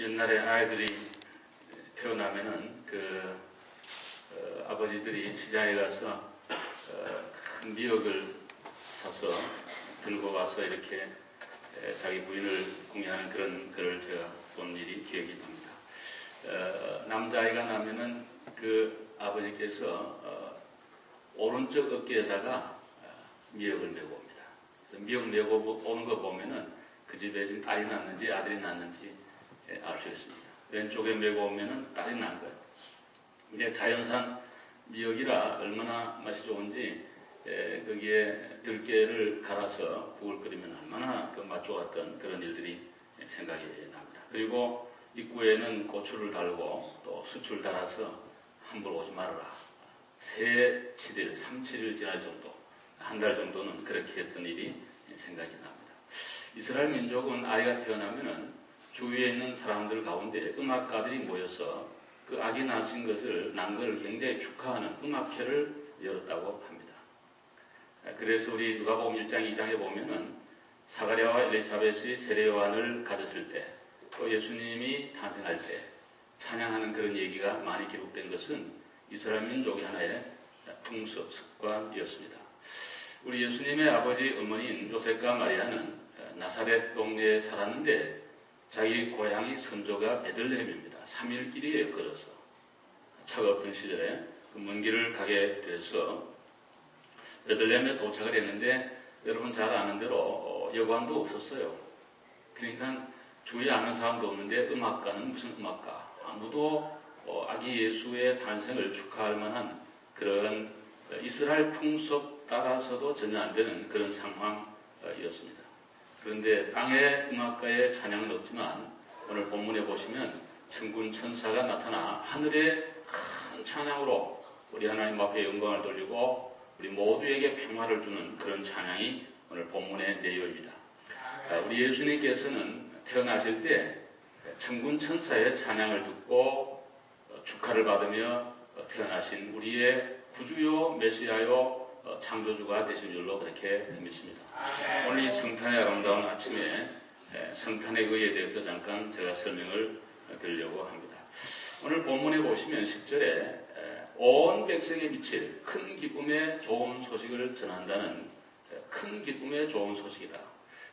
옛날에 아이들이 태어나면은 아버지들이 시장에 가서 큰 미역을 사서 들고 와서 이렇게 자기 부인을 공양하는 그런 글을 제가 본 일이 기억이 납니다. 남자아이가 나면은 그 아버지께서 오른쪽 어깨에다가 미역을 메고 옵니다. 미역 메고 오는 거 보면은 그 집에 지금 딸이 낳는지 아들이 낳는지 알 수 있습니다. 왼쪽에 메고 오면은 딸이 난 거예요. 이게 자연산 미역이라 얼마나 맛이 좋은지 거기에 들깨를 갈아서 국을 끓이면 얼마나 그 맛 좋았던 그런 일들이 생각이 납니다. 그리고 입구에는 고추를 달고 또 수추를 달아서 함부로 오지 말아라. 7일, 7일 지날 정도, 한 달 정도는 그렇게 했던 일이 생각이 납니다. 이스라엘 민족은 아이가 태어나면은 주위에 있는 사람들 가운데 음악가들이 모여서 그 아기 난 것을 굉장히 축하하는 음악회를 열었다고 합니다. 그래서 우리 누가복음 1장, 2장에 보면은 사가랴와 엘리사벳이 세례 요한을 가졌을 때, 또 예수님이 탄생할 때 찬양하는 그런 얘기가 많이 기록된 것은 이스라엘 민족의 하나의 풍습, 습관이었습니다. 우리 예수님의 아버지 어머니인 요셉과 마리아는 나사렛 동네에 살았는데 자기 고향이 선조가 베들레헴입니다. 3일 길이에요, 걸어서. 차가 없던 시절에 먼 길을 가게 돼서 베들레헴에 도착을 했는데 여러분 잘 아는 대로 여관도 없었어요. 그러니까 주위에 아는 사람도 없는데 음악가는 무슨 음악가? 아무도 아기 예수의 탄생을 축하할 만한 그런 이스라엘 풍습 따라서도 전혀 안 되는 그런 상황이었습니다. 그런데 땅의 음악가의 찬양은 없지만 오늘 본문에 보시면 천군 천사가 나타나 하늘의 큰 찬양으로 우리 하나님 앞에 영광을 돌리고 우리 모두에게 평화를 주는 그런 찬양이 오늘 본문의 내용입니다. 우리 예수님께서는 태어나실 때 천군 천사의 찬양을 듣고 축하를 받으며 태어나신 우리의 구주요 메시아요 창조주가 되신 줄로 그렇게 믿습니다. 오늘 이 성탄의 아름다운 아침에 성탄의 의에 대해서 잠깐 제가 설명을 드리려고 합니다. 오늘 본문에 보시면 10절에 온 백성에 미칠 큰 기쁨의 좋은 소식을 전한다는 큰 기쁨의 좋은 소식이다.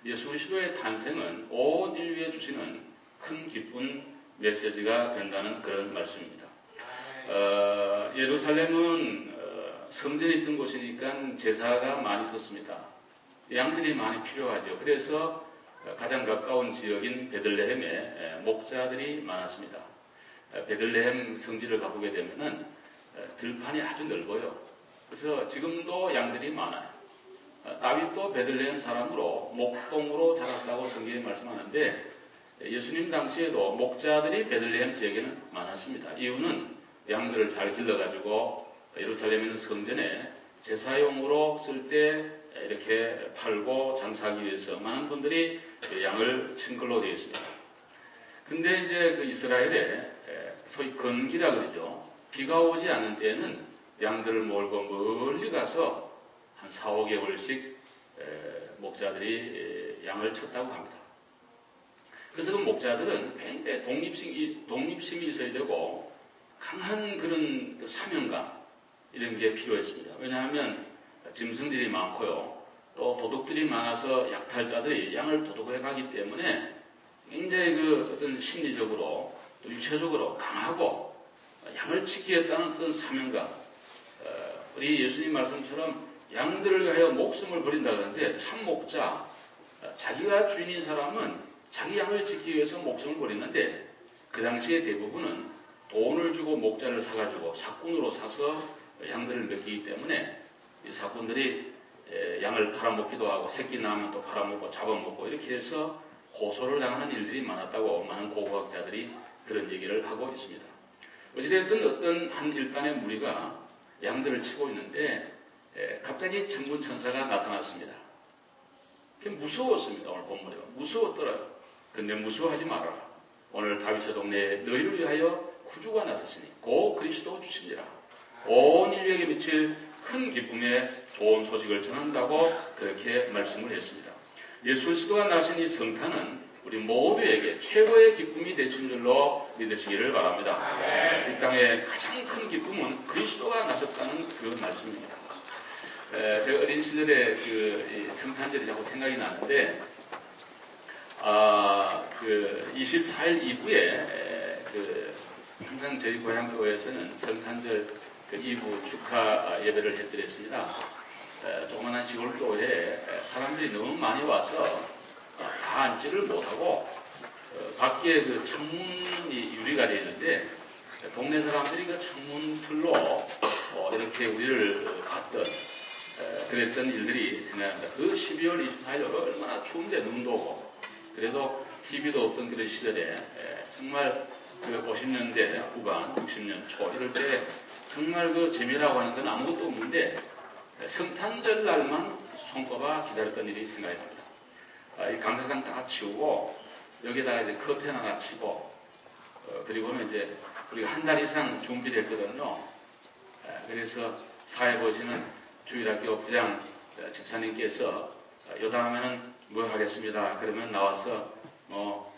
예수 그리스도의 탄생은 온 인류에 주시는 큰 기쁜 메시지가 된다는 그런 말씀입니다. 예루살렘은 성전이 있던 곳이니까 제사가 많이 있었습니다. 양들이 많이 필요하죠. 그래서 가장 가까운 지역인 베들레헴에 목자들이 많았습니다. 베들레헴 성지를 가보게 되면은 들판이 아주 넓어요. 그래서 지금도 양들이 많아요. 다윗도 베들레헴 사람으로 목동으로 자랐다고 성경에 말씀하는데 예수님 당시에도 목자들이 베들레헴 지역에는 많았습니다. 이유는 양들을 잘 길러가지고 예루살렘에 있는 성전에 제사용으로 쓸 때 이렇게 팔고 장사하기 위해서 많은 분들이 양을 친 걸로 되어 있습니다. 근데 이제 그 이스라엘에 소위 건기라 그러죠. 비가 오지 않는 때에는 양들을 몰고 멀리 가서 한 4, 5개월씩 목자들이 양을 쳤다고 합니다. 그래서 그 목자들은 굉장히 독립심이 있어야 되고 강한 그런 사명감 이런 게 필요했습니다. 왜냐하면 짐승들이 많고요. 또 도둑들이 많아서 약탈자들이 양을 도둑해 가기 때문에 굉장히 그 어떤 심리적으로 또 육체적으로 강하고 양을 지키겠다는 그런 사명감. 우리 예수님 말씀처럼 양들을 위하여 목숨을 버린다 그러는데 참 목자, 자기가 주인인 사람은 자기 양을 지키기 위해서 목숨을 버리는데 그 당시에 대부분은 돈을 주고 목자를 사가지고 사꾼으로 사서 양들을 먹이기 때문에 이 사꾼들이 양을 팔아먹기도 하고 새끼 낳으면 또 팔아먹고 잡아먹고 이렇게 해서 고소를 당하는 일들이 많았다고 많은 고고학자들이 그런 얘기를 하고 있습니다. 어찌됐든 어떤 한 일단의 무리가 양들을 치고 있는데 갑자기 천군 천사가 나타났습니다. 그게 무서웠습니다. 오늘 본문에 무서웠더라고요. 근데 무서워하지 말아라. 오늘 다윗의 동네에 너희를 위하여 구주가 나섰으니 곧 그리스도 주시니라. 온 인류에게 미칠 큰 기쁨의 좋은 소식을 전한다고 그렇게 말씀을 했습니다. 예수 그리스도가 나신 이 성탄은 우리 모두에게 최고의 기쁨이 되신 줄로 믿으시기를 바랍니다. 이 땅의 가장 큰 기쁨은 그리스도가 나섰다는 그 말씀입니다. 제가 어린 시절에 그 성탄절이 자꾸 생각이 나는데, 그 24일 이후에 항상 저희 고향교회에서는 성탄절 그 이후 축하 예배를 해드렸습니다. 조그만한 시골 교회에 사람들이 너무 많이 와서 다 앉지를 못하고 밖에 그 창문이 유리가 되어 있는데 동네 사람들이 그 창문 틀로 이렇게 우리를 봤던 그랬던 일들이 생각납니다. 그 12월 24일 얼마나 추운데 눈도 오고 그래도 TV도 없던 그런 시절에 정말 그 50년대 후반 60년 초 이럴 때 정말 그 재미라고 하는 건 아무것도 없는데 성탄절 날만 손꼽아 기다렸던 일이 생각이 납니다. 이 강사장 다 치우고 여기다가 이제 커튼 하나 치고 그리고는 이제 우리가 한 달 이상 준비를 했거든요. 그래서 사회 보시는 주일학교 부장 집사님께서 요 다음에는 뭐 하겠습니다. 그러면 나와서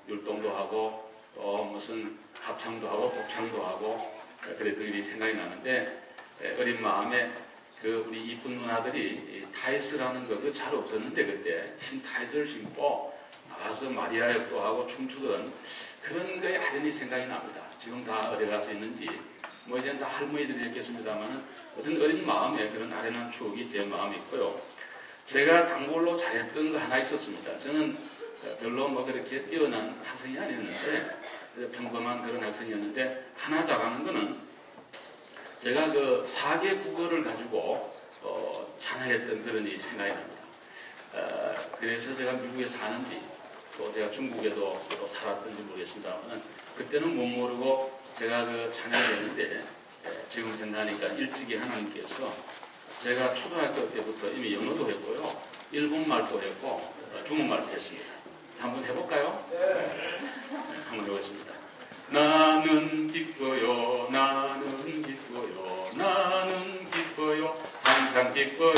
율동도 하고 또 무슨 합창도 하고 독창도 하고 그랬던 일이 생각이 나는데 어린 마음에 그 우리 이쁜 누나들이 타이스라는 거 잘 없었는데 그때 흰 타이스를 신고 나와서 마리아 역도 하고 춤추던 그런 거에 아련히 생각이 납니다. 지금 다 어디 가서 있는지 뭐 이제는 다 할머니들이 있겠습니다만 어떤 어린 마음에 그런 아련한 추억이 제 마음에 있고요. 제가 단골로 잘했던 거 하나 있었습니다. 저는 별로 뭐 그렇게 뛰어난 학생이 아니었는데 평범한 그런 학생이었는데 하나 잘하는 거는 제가 그 4개 국어를 가지고 찬양했던 그런 일이 생각이 납니다. 그래서 제가 미국에 사는지 또 제가 중국에도 또 살았던지 모르겠습니다만 그때는 못 모르고 제가 그 찬양을 했는데 지금 생각하니까 일찍이 하나님께서 제가 초등학교 때부터 이미 영어도 했고요. 일본말도 했고 중국말도 했습니다. 한번 해볼까요? 네. 한번 해보겠습니다. 나는 기뻐요 나는 기뻐요 나는 기뻐요 항상 기뻐요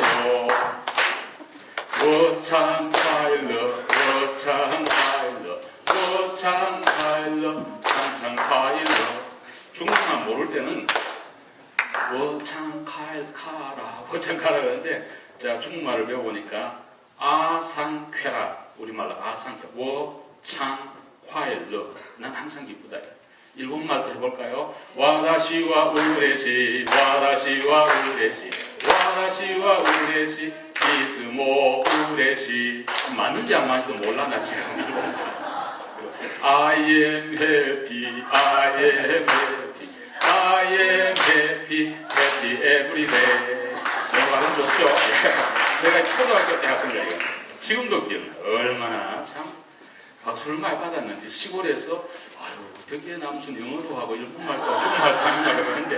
워참 파일러 워참 파일러 워참 파일러 항상 파일러 중국만 모를 때는 워참 카라 워참 카라 그러는데 제가 중국말을 배워보니까 아상쾌라 우리말로 아상쾌 워참 파일러 난 항상 기쁘다. 일본말도 해볼까요? 와다시와 우레시 와다시와 우레시 와다시와 우레시 이스모 우레시 맞는지 안 맞는지도 몰라 나 지금 I am happy I am happy I am happy happy every day 이런 말은 좋죠. 제가 초등학교 때 했던 거예요. 지금도 기억나요. 얼마나 참 박수를 많이 받았는지 시골에서 아유 어떻게 남순 영어도 하고 일본말도 하고 중국말도 하는 걸 하는데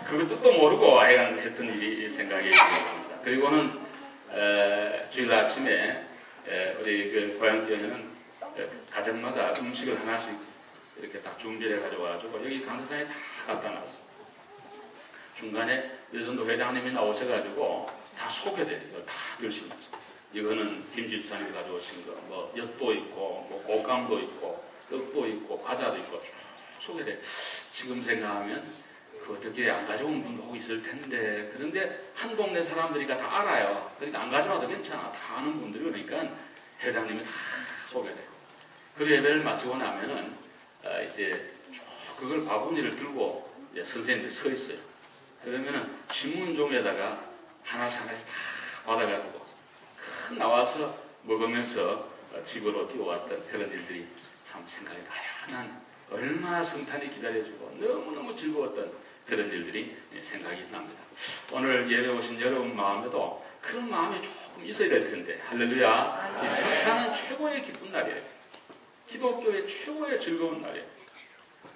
그거 뜻도 모르고 아이가 했던 일이 생각이 납니다. 그리고는 주일 아침에 우리 그 고향교회는 가정마다 음식을 하나씩 이렇게 딱 준비를 해가지고 여기 강사장에 다 갖다 놨어요. 중간에 여전도 회장님이 나오셔가지고 다 소개돼 이거 다 드시면서 이거는 김집사님이 가져오신 거, 뭐 엿도 있고, 뭐 곶감도 있고, 떡도 있고, 과자도 있고 쭉 소개돼. 지금 생각하면 그 어떻게 안 가져온 분도 혹 있을 텐데 그런데 한 동네 사람들이가 다 알아요. 그러니까 안 가져와도 괜찮아. 다 아는 분들이 그러니까 회장님이 다 소개돼. 그 예배를 마치고 나면은 이제 그걸 바구니를 들고 이제 선생님들 서 있어요. 그러면은 신문종에다가 하나씩 다 받아가지고 나와서 먹으면서 집으로 뛰어왔던 그런 일들이 참 생각이 나요. 난 얼마나 성탄이 기다려주고 너무너무 즐거웠던 그런 일들이 생각이 납니다. 오늘 예배 오신 여러분 마음에도 그런 마음이 조금 있어야 될 텐데 할렐루야. 이 성탄은 최고의 기쁜 날이에요. 기독교의 최고의 즐거운 날이에요.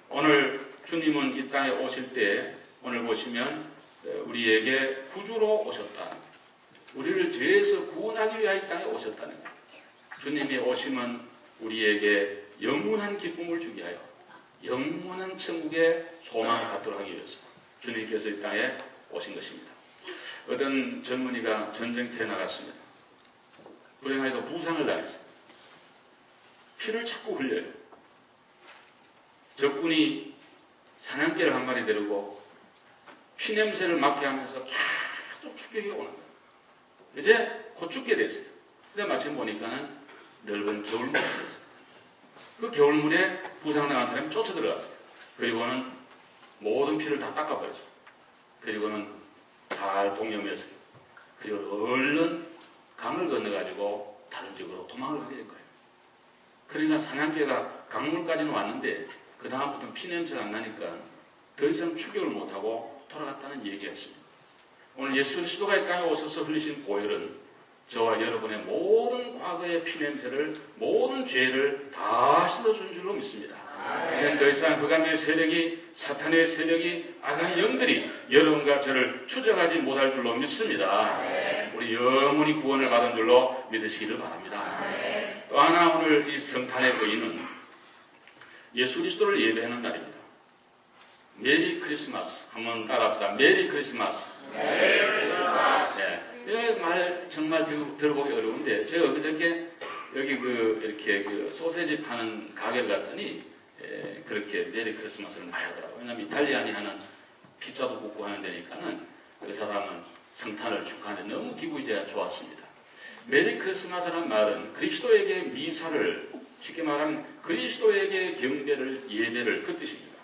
오늘 주님은 이 땅에 오실 때 오늘 보시면 우리에게 구주로 오셨다. 우리를 죄에서 구원하기 위하여 이 땅에 오셨다는 거예요. 주님의 오심은 우리에게 영원한 기쁨을 주기 위하여 영원한 천국의 소망을 갖도록 하기 위해서 주님께서 이 땅에 오신 것입니다. 어떤 젊은이가 전쟁터에 나갔습니다. 불행하게도 부상을 당했어요. 피를 자꾸 흘려요. 적군이 사냥개를 한 마리 데리고 피냄새를 맡게 하면서 계속 추격이 오는 거예요. 이제 곧 죽게 됐어요. 근데 마침 보니까는 넓은 겨울물이 있었어요. 그 겨울물에 부상당한 사람이 쫓아 들어갔어요. 그리고는 모든 피를 다 닦아버렸어요. 그리고는 잘 동염했어요. 그리고 얼른 강을 건너가지고 다른 지역으로 도망을 가게 된 거예요. 그러니까 사냥개가 강물까지는 왔는데 그 다음부터는 피냄새가 안 나니까 더 이상 추격을 못하고 돌아갔다는 얘기였습니다. 오늘 예수 그리스도가 이 땅에 오셔서 흘리신 보혈은 저와 여러분의 모든 과거의 피냄새를, 모든 죄를 다 씻어준 줄로 믿습니다. 이제 더 이상 흑암의 세력이, 사탄의 세력이, 악한 영들이 여러분과 저를 추적하지 못할 줄로 믿습니다. 우리 영원히 구원을 받은 줄로 믿으시기를 바랍니다. 또 하나, 오늘 이 성탄의 의의는 예수 그리스도를 예배하는 날입니다. 메리 크리스마스. 한번 따라합시다. 메리 크리스마스. 메리 크리스마스. 네. 이 말 정말 들어보기 어려운데, 제가 그저께 여기 이렇게 소세지 파는 가게를 갔더니, 그렇게 메리 크리스마스를 많이 하더라고요. 왜냐면 이탈리안이 하는 피자도 굽고 하는 데니까는 그 사람은 성탄을 축하하는데 너무 기분이 제가 좋았습니다. 메리 크리스마스라는 말은 그리스도에게 미사를, 쉽게 말하면 그리스도에게 경배를, 예배를, 그 뜻입니다.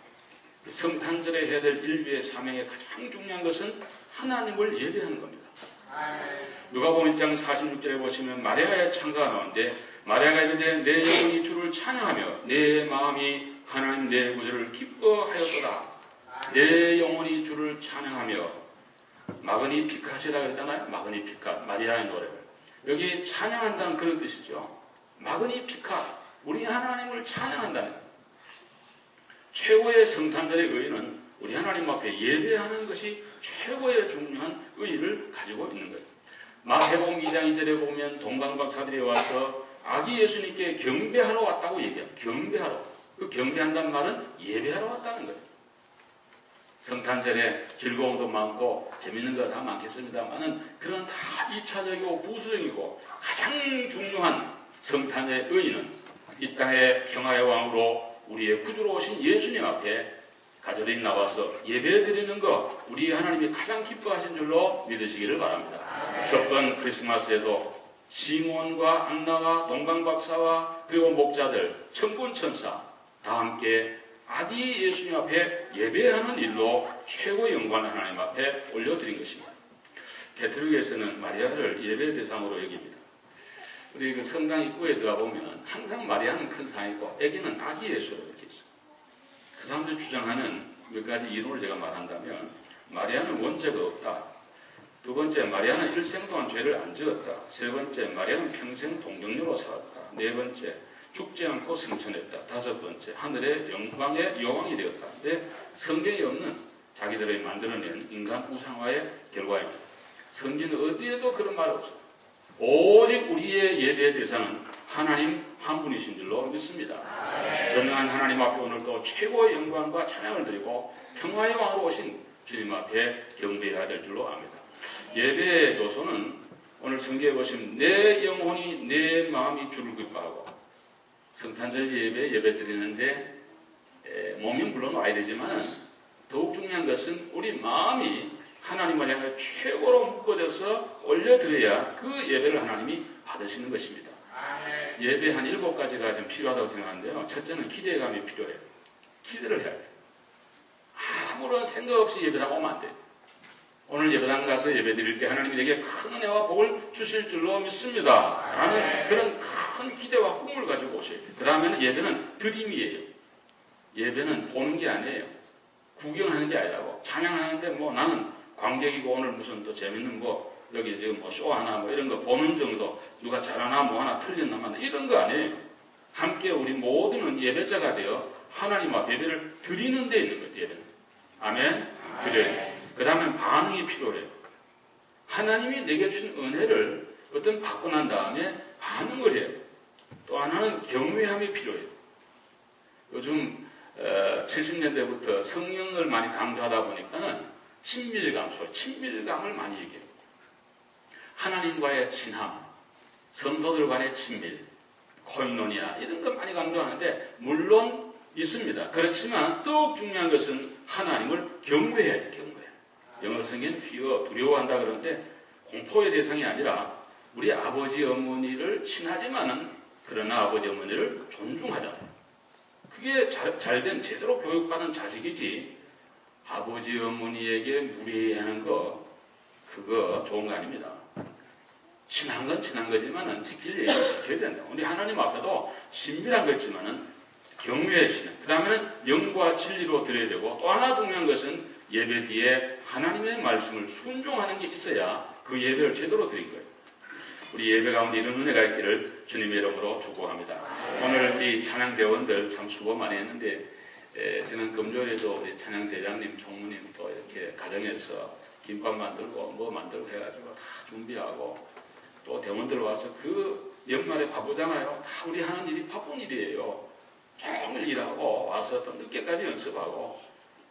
성탄절에 해야 될 인류의 사명의 가장 중요한 것은 하나님을 예배하는 겁니다. 누가복음 1장 46절에 보시면 마리아의 찬가가 나오는데, 마리아가 이르되 내 영혼이 주를 찬양하며 내 마음이 하나님 내 구주를 기뻐하였도다. 내 영혼이 주를 찬양하며, 마그니 피카시라 그랬잖아요. 마그니 피카, 마리아의 노래를. 여기 찬양한다는 그런 뜻이죠. 마그니 피카, 우리 하나님을 찬양한다는 거예요. 최고의 성탄절의 의의는 우리 하나님 앞에 예배하는 것이 최고의 중요한 의의를 가지고 있는 거예요. 마태복음 2장 2절에 보면 동방박사들이 와서 아기 예수님께 경배하러 왔다고 얘기해요. 경배하러. 그 경배한다는 말은 예배하러 왔다는 거예요. 성탄절에 즐거움도 많고 재밌는 거 다 많겠습니다만은 그런 다 2차적이고 부수적이고 가장 중요한 성탄의 의의는 이 땅의 평화의 왕으로 우리의 구주로 오신 예수님 앞에 가족이 나와서 예배드리는 것, 우리 하나님이 가장 기뻐하신 줄로 믿으시기를 바랍니다. 첫 번 크리스마스에도 시몬과 안나와 동방박사와 그리고 목자들, 천군천사 다 함께 아기 예수님 앞에 예배하는 일로 최고의 영광을 하나님 앞에 올려드린 것입니다. 개토릭에서는 마리아를 예배 대상으로 여깁니다. 우리 그 성당 입구에 들어가보면 항상 마리아는 큰 상이고 아기는 아기 예수로 이렇게 있어요. 그 사람들이 주장하는 몇 가지 이론을 제가 말한다면, 마리아는 원죄가 없다. 두 번째, 마리아는 일생 동안 죄를 안 지었다. 세 번째, 마리아는 평생 동정녀로 살았다. 네 번째, 죽지 않고 승천했다. 다섯 번째, 하늘의 영광의 여왕이 되었다. 근데 성경에 없는 자기들이 만들어낸 인간 우상화의 결과입니다. 성경은 어디에도 그런 말 없어요. 오직 우리의 예배의 대상은 하나님 한 분이신 줄로 믿습니다. 전능한 하나님 앞에 오늘도 최고의 영광과 찬양을 드리고 평화의 왕으로 오신 주님 앞에 경배해야 될 줄로 압니다. 예배의 요소는 오늘 성경에 보시면 내 영혼이 내 마음이 주를 기뻐하고, 성탄절 예배 드리는데 몸이 물론 와야 되지만 더욱 중요한 것은 우리 마음이 하나님을 향해 최고로 묶어져서 올려드려야 그 예배를 하나님이 받으시는 것입니다. 예배 한 7가지가 좀 필요하다고 생각하는데요. 첫째는 기대감이 필요해요. 기대를 해야 돼요. 아무런 생각 없이 예배하고 오면 안 돼요. 오늘 예배당 가서 예배 드릴 때 하나님이 내게 큰 은혜와 복을 주실 줄로 믿습니다. 라는 그런 큰 기대와 꿈을 가지고 오셔야 돼요. 그 다음에는 예배는 드림이에요. 예배는 보는 게 아니에요. 구경하는 게 아니라고. 찬양하는데 뭐 나는 관객이고 오늘 무슨 또 재밌는 여기 지금 쇼 하나 이런 거 보는 정도, 누가 잘하나 하나 틀렸나 이런 거 아니에요. 함께 우리 모두는 예배자가 되어 하나님 앞에 예배를 드리는 데 있는 거예요. 예배는. 아멘. 드려요. 그 다음에 반응이 필요해요. 하나님이 내게 주신 은혜를 어떤 받고 난 다음에 반응을 해요. 또 하나는 경외함이 필요해요. 요즘 70년대부터 성령을 많이 강조하다 보니까는 친밀감을 많이 얘기해요. 하나님과의 친함, 성도들 간의 친밀, 코인노니아 이런 거 많이 강조하는데 물론 있습니다. 그렇지만 더욱 중요한 것은 하나님을 경외해야 돼. 경외. 영어 성경에는 fear, 두려워한다 그러는데 공포의 대상이 아니라 우리 아버지 어머니를 친하지만은 그러나 아버지 어머니를 존중하잖아요. 그게 잘된 제대로 교육받은 자식이지 아버지 어머니에게 무례하는 거 그거 좋은 거 아닙니다. 친한 건 친한 거지만은 지킬 예의를 지켜야 된다. 우리 하나님 앞에도 신비한 거지만은 경외하시는. 그 다음에는 영과 진리로 드려야 되고 또 하나 중요한 것은 예배 뒤에 하나님의 말씀을 순종하는 게 있어야 그 예배를 제대로 드린 거예요. 우리 예배 가운데 이런 은혜가 있기를 주님의 이름으로 축복합니다. 오늘 이 찬양대원들 참 수고 많이 했는데 저는 금요일에도 우리 찬양대장님, 총무님 또 이렇게 가정에서 김밥 만들고 뭐 만들고 해가지고 다 준비하고 또 대원들 와서 그 연말에 바쁘잖아요. 다 우리 하는 일이 바쁜 일이에요. 종일 일하고 와서 또 늦게까지 연습하고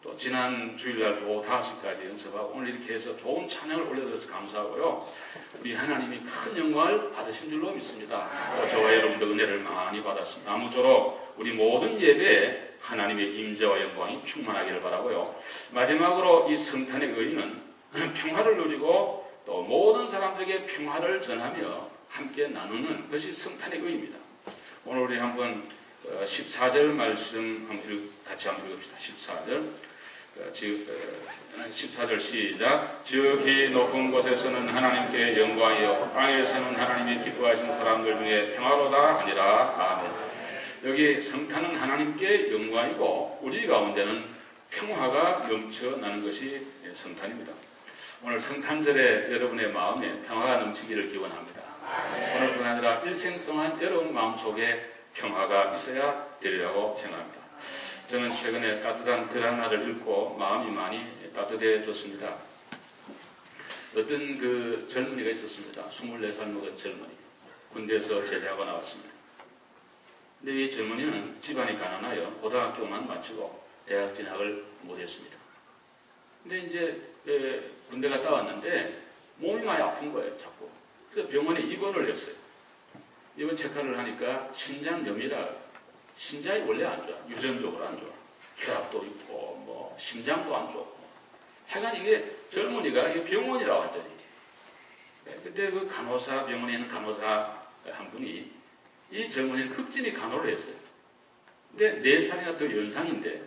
또 지난 주일날 오후 5시까지 연습하고 오늘 이렇게 해서 좋은 찬양을 올려드려서 감사하고요. 우리 하나님이 큰 영광을 받으신 줄로 믿습니다. 저와 여러분도 은혜를 많이 받았습니다. 아무쪼록 우리 모든 예배에 하나님의 임재와 영광이 충만하기를 바라고요. 마지막으로 이 성탄의 의의는 평화를 누리고 또 모든 사람들에게 평화를 전하며 함께 나누는 것이 성탄의 의의입니다. 오늘 우리 한번 14절 말씀 같이 한번 읽읍시다. 14절 시작. 지극히 높은 곳에서는 하나님께 영광이요 땅에서는 하나님이 기뻐하신 사람들 중에 평화로다 하니라. 아멘. 여기 성탄은 하나님께 영광이고 우리 가운데는 평화가 넘쳐나는 것이 성탄입니다. 오늘 성탄절에 여러분의 마음에 평화가 넘치기를 기원합니다. 오늘뿐 아니라 일생 동안 여러분 마음속에 평화가 있어야 되리라고 생각합니다. 저는 최근에 따뜻한 드라마를 읽고 마음이 많이 따뜻해졌습니다. 어떤 그 젊은이가 있었습니다. 24살 먹은 젊은이. 군대에서 제대하고 나왔습니다. 근데 이 젊은이는 집안이 가난하여 고등학교만 마치고 대학 진학을 못했습니다. 근데 이제 군대 갔다 왔는데 몸이 많이 아픈 거예요. 자꾸. 그래서 병원에 입원을 했어요. 입원 체크를 하니까 신장염이라 신장이 원래 안 좋아. 유전적으로 안 좋아. 혈압도 있고 뭐 심장도 안 좋고. 하여간 이게 젊은이가 이게 병원이라 완전히. 그때 그 간호사 병원에 있는 간호사 한 분이 이 젊은이를 극진히 간호를 했어요. 근데 4살이나 더 연상인데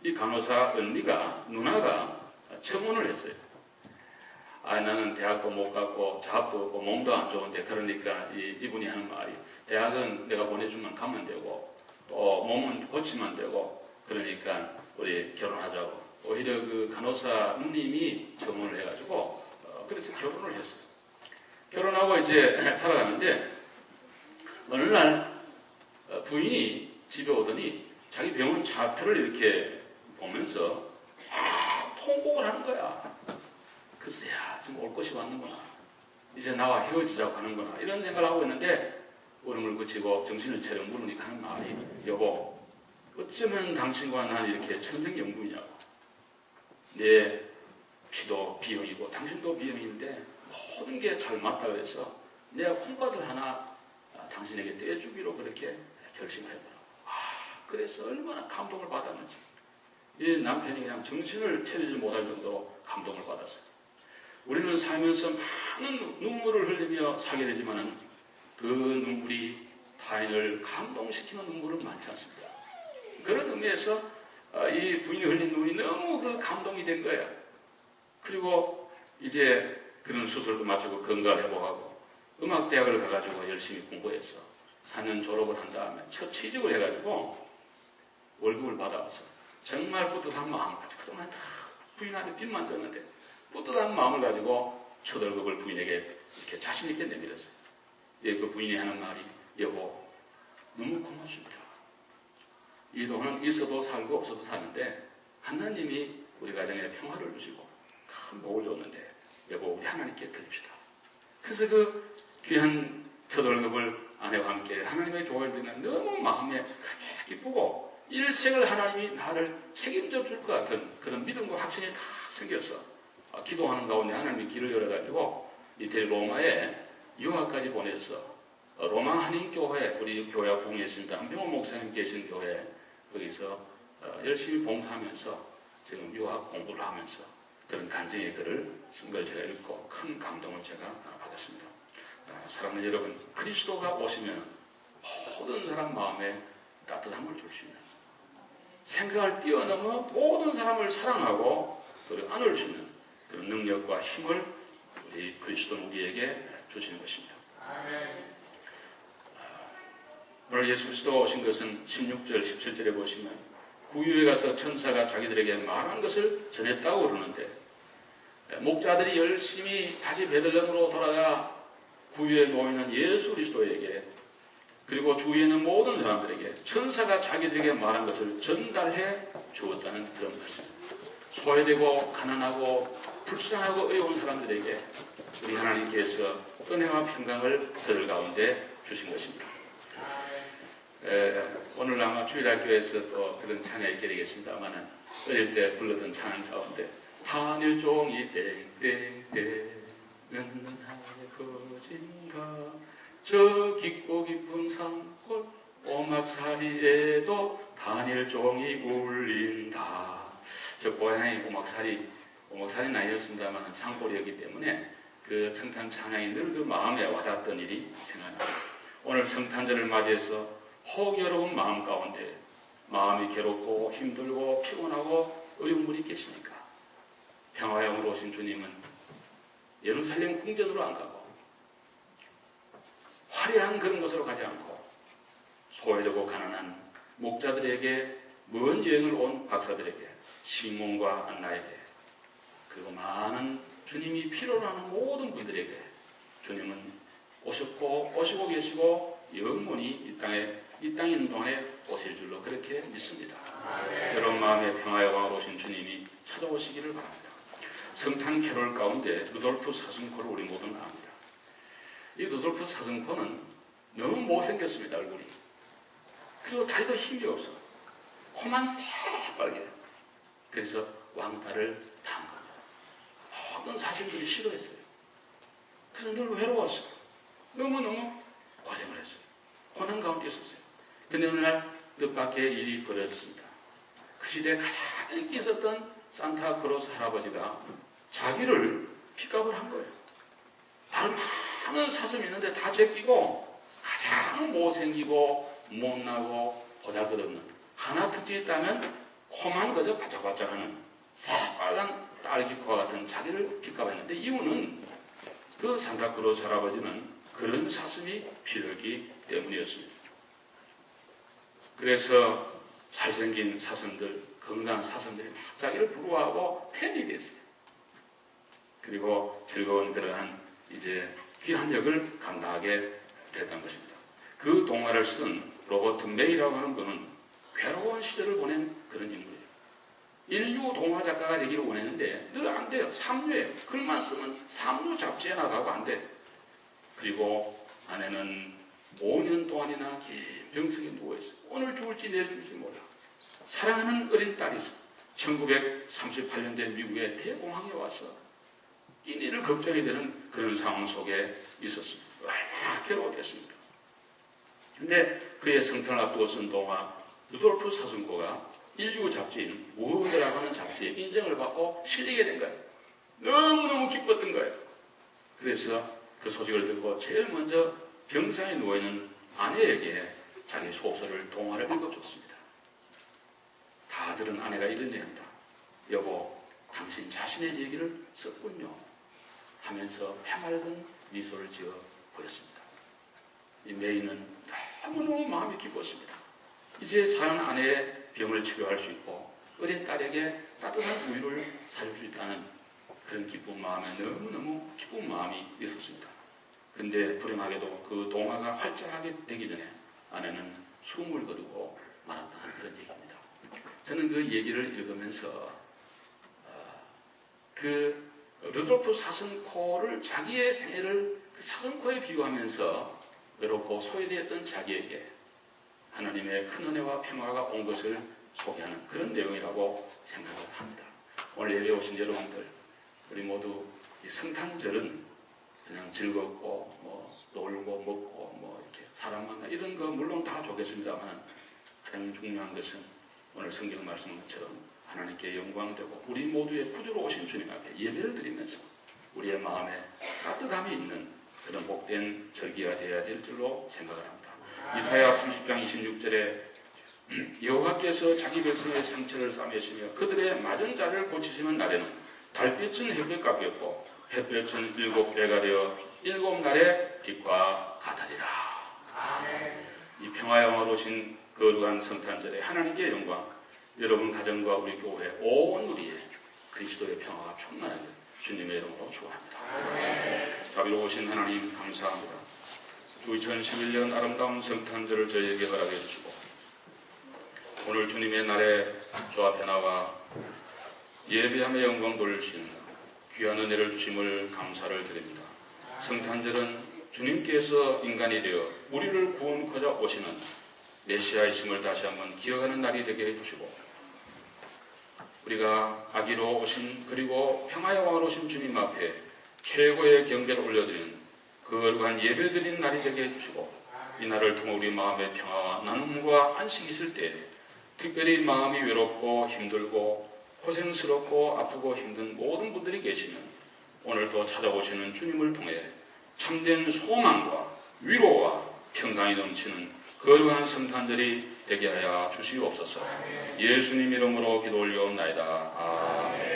이 간호사 언니가 누나가 청혼을 했어요. 나는 대학도 못 갔고 잡도 없고 몸도 안 좋은데 그러니까 이분이 하는 말이 대학은 내가 보내주면 가면 되고 또 몸은 고치면 되고 그러니까 우리 결혼하자고 오히려 그 간호사 누님이 청혼을 해가지고 그래서 결혼을 했어요. 결혼하고 이제 살아가는데 어느 날 부인이 집에 오더니 자기 병원 차트를 이렇게 보면서 통곡을 하는 거야. 글쎄, 야, 지금 올 것이 왔는구나. 이제 나와 헤어지자고 하는구나. 이런 생각을 하고 있는데, 울음을 그치고 정신을 차려 물으니까 하는 말이, 여보, 어쩌면 당신과 난 이렇게 천생연분이냐고. 내 피도 B형이고, 당신도 B형인데, 모든 게 잘 맞다 그래서, 내가 콩팥을 하나 당신에게 떼주기로 그렇게 결심을 해보라고. 그래서 얼마나 감동을 받았는지. 이 남편이 그냥 정신을 차리지 못할 정도로 감동을 받았어요. 우리는 살면서 많은 눈물을 흘리며 살게 되지만은 그 눈물이 타인을 감동시키는 눈물은 많지 않습니다. 그런 의미에서 이 부인이 흘린 눈물이 너무 그 감동이 된 거예요. 그리고 이제 그런 수술도 마치고 건강을 회복하고 음악대학을 가가지고 열심히 공부해서 4년 졸업을 한 다음에 첫 취직을 해가지고 월급을 받아왔어. 정말 뿌듯한 마음 가지고 그동안 다 부인한테 빚만 졌는데 뿌듯한 마음을 가지고 첫 월급을 부인에게 이렇게 자신있게 내밀었어요. 그 부인이 하는 말이 여보 너무 고맙습니다. 이 돈은 있어도 살고 없어도 사는데 하나님이 우리 가정에 평화를 주시고 큰 복을 줬는데 여보 우리 하나님께 드립시다. 그래서 그 귀한 첫 월급을 아내와 함께 하나님의 조언을 듣는 너무 마음에 기쁘고 일생을 하나님이 나를 책임져 줄 것 같은 그런 믿음과 확신이 다 생겼어. 기도하는 가운데 하나님이 길을 열어가지고 이태리 로마에 유학까지 보내서 로마 한인교회, 우리 교회 부흥에 있습니다. 한병호 목사님 계신 교회, 거기서 열심히 봉사하면서 지금 유학 공부를 하면서 그런 간증의 글을 쓴 걸 제가 읽고 큰 감동을 제가 받았습니다. 사랑하는 여러분, 그리스도가 오시면 모든 사람 마음에 따뜻함을 줄 수 있는, 생각을 뛰어넘어 모든 사람을 사랑하고 또 안을 수 있는 그런 능력과 힘을 우리 그리스도는 우리에게 주시는 것입니다. 오늘 예수 그리스도가 오신 것은 16절, 17절에 보시면 구유에 가서 천사가 자기들에게 말한 것을 전했다고 그러는데, 목자들이 열심히 다시 베들레헴으로 돌아가 구유에 놓여있는 예수 그리스도에게, 그리고 주위에 있는 모든 사람들에게 천사가 자기들에게 말한 것을 전달해 주었다는 그런 말씀입니다. 소외되고 가난하고 불쌍하고 어려운 사람들에게 우리 하나님께서 은혜와 평강을 그들 가운데 주신 것입니다. 오늘 아마 주일학교에서 또 그런 찬양이 있게 되겠습니다만은, 어릴 때 불렀던 찬양 가운데 하늘종이 땡땡땡 하늘 거진가 저 깊고 깊은 산골 오막살이에도 다닐종이 울린다. 저 고향이 오막살이는 아니었습니다만 산골이었기 때문에 그 성탄 찬양이 늘 그 마음에 와닿았던 일이 생각납니다. 오늘 성탄절을 맞이해서 혹 여러분 마음 가운데 마음이 괴롭고 힘들고 피곤하고 어려운 분이 계십니까? 평화의 영으로 오신 주님은 예루살렘 궁전으로 안 가고 화려한 그런 곳으로 가지 않고 소외되고 가난한 목자들에게, 먼 여행을 온 박사들에게, 시몬과 안나에게, 그리고 많은 주님이 필요로 하는 모든 분들에게 주님은 오셨고 오시고 계시고 영원히 이 땅에 있는 동안에 오실 줄로 그렇게 믿습니다. 여러분 마음에 평화의 왕으로 오신 주님이 찾아오시기를 바랍니다. 성탄 캐롤 가운데 루돌프 사슴코를 우리 모두는 압니다. 이 루돌프 사슴코는 너무 못생겼습니다. 얼굴이. 그리고 다리도 힘이 없어. 코만 새빨개. 그래서 왕따를 당한 겁니다. 모든 사슴들이 싫어했어요. 그래서 늘 외로웠어요. 너무너무 고생을 했어요. 고난 가운데 있었어요. 근데 어느 날 뜻밖의 일이 벌어졌습니다. 그 시대에 가장 인기 있었던 산타크로스 할아버지가 자기를 픽업을 한 거예요. 다른 많은 사슴이 있는데 다 제끼고 가장 못생기고 못나고 보잘것없는, 하나 특징이 있다면 코만 그저 바짝바짝하는 새빨간 딸기코와 같은 자기를 픽업했는데, 이유는 그 산타크로스 할아버지는 그런 사슴이 필요했기 때문이었습니다. 그래서 잘생긴 사슴들, 건강한 사슴들이 막 자기를 부러워하고 팬이 됐어요. 그리고 즐거운 그러한 이제 귀한 역을 감당하게 됐던 것입니다. 그 동화를 쓴 로버트 메이라고 하는 분은 괴로운 시대를 보낸 그런 인물이에요. 인류 동화 작가가 되기를 원했는데 늘 안 돼요. 삼류예요. 글만 쓰면 삼류 잡지에 나가고 안 돼. 그리고 아내는 5년 동안이나 긴 병석에 누워있어요. 오늘 죽을지 내일 죽을지 몰라. 사랑하는 어린 딸이 있어. 1938년대 미국의 대공황에 와서 끼니를 걱정해야 되는 그런 상황 속에 있었습니다. 얼마나 괴로웠겠습니까? 근데 그의 성탄을 앞두고 쓴 동화 루돌프 사슴코가 인류 잡지인 워드라고 하는 잡지에 인정을 받고 실리게 된 거예요. 너무너무 기뻤던 거예요. 그래서 그 소식을 듣고 제일 먼저 병상에 누워있는 아내에게 자기 소설을, 동화를 읽어줬습니다. 다 들은 아내가 이런 얘기한다. 여보, 당신 자신의 얘기를 썼군요. 하면서 해맑은 미소를 지어 보였습니다. 이 메이는 너무너무 마음이 기뻤습니다. 이제 사는 아내의 병을 치료할 수 있고 어린 딸에게 따뜻한 우유를 사줄 수 있다는 그런 기쁜 마음에 너무너무 기쁜 마음이 있었습니다. 근데 불행하게도 그 동화가 활짝하게 되기 전에 아내는 숨을 거두고 말았다는 그런 얘기입니다. 저는 그 얘기를 읽으면서 그 루돌프 사슴코를, 자기의 생애를 그 사슴코에 비유하면서 외롭고 소외되었던 자기에게 하나님의 큰 은혜와 평화가 온 것을 소개하는 그런 내용이라고 생각을 합니다. 오늘 예배에 오신 여러분들, 우리 모두 이 성탄절은 그냥 즐겁고 뭐 놀고 먹고 뭐 이렇게 사람 만나 이런 거 물론 다 좋겠습니다만 가장 중요한 것은 오늘 성경 말씀처럼 하나님께 영광되고 우리 모두의 구주로 오신 주님 앞에 예배를 드리면서 우리의 마음에 따뜻함이 있는 그런 복된 절기가 되어야 될 줄로 생각을 합니다. 이사야 30장 26절에 여호와께서 자기 백성의 상처를 싸매시며 그들의 맞은 자를 고치시는 날에는 달빛은 햇볕 같겠고 햇볕은 7배가 되어 7날의 빛과 같으리라. 이 평화의 왕으로 오신 거룩한 성탄절에 하나님께 영광, 여러분 가정과 우리 교회 온 우리의 그리스도의 평화가 충만하게 주님의 이름으로 축원합니다. 자비로우신 하나님 감사합니다. 2011년 아름다운 성탄절을 저희에게 허락해 주시고 오늘 주님의 날에 주 앞에 나와 예배함의 영광 돌리시는 귀한 은혜를 주심을 감사를 드립니다. 성탄절은 주님께서 인간이 되어 우리를 구원하고자 오시는 메시아이심을 다시 한번 기억하는 날이 되게 해주시고 우리가 아기로 오신 그리고 평화의 왕으로 오신 주님 앞에 최고의 경배를 올려드리는 거룩한 예배드리는 날이 되게 해주시고 이 날을 통해 우리 마음의 평화와 나눔과 안식이 있을 때 특별히 마음이 외롭고 힘들고 고생스럽고 아프고 힘든 모든 분들이 계시면 오늘도 찾아오시는 주님을 통해 참된 소망과 위로와 평강이 넘치는 거룩한 성탄절이 되게 하여 주시옵소서. 예수님 이름으로 기도 올려옵나이다. 아멘.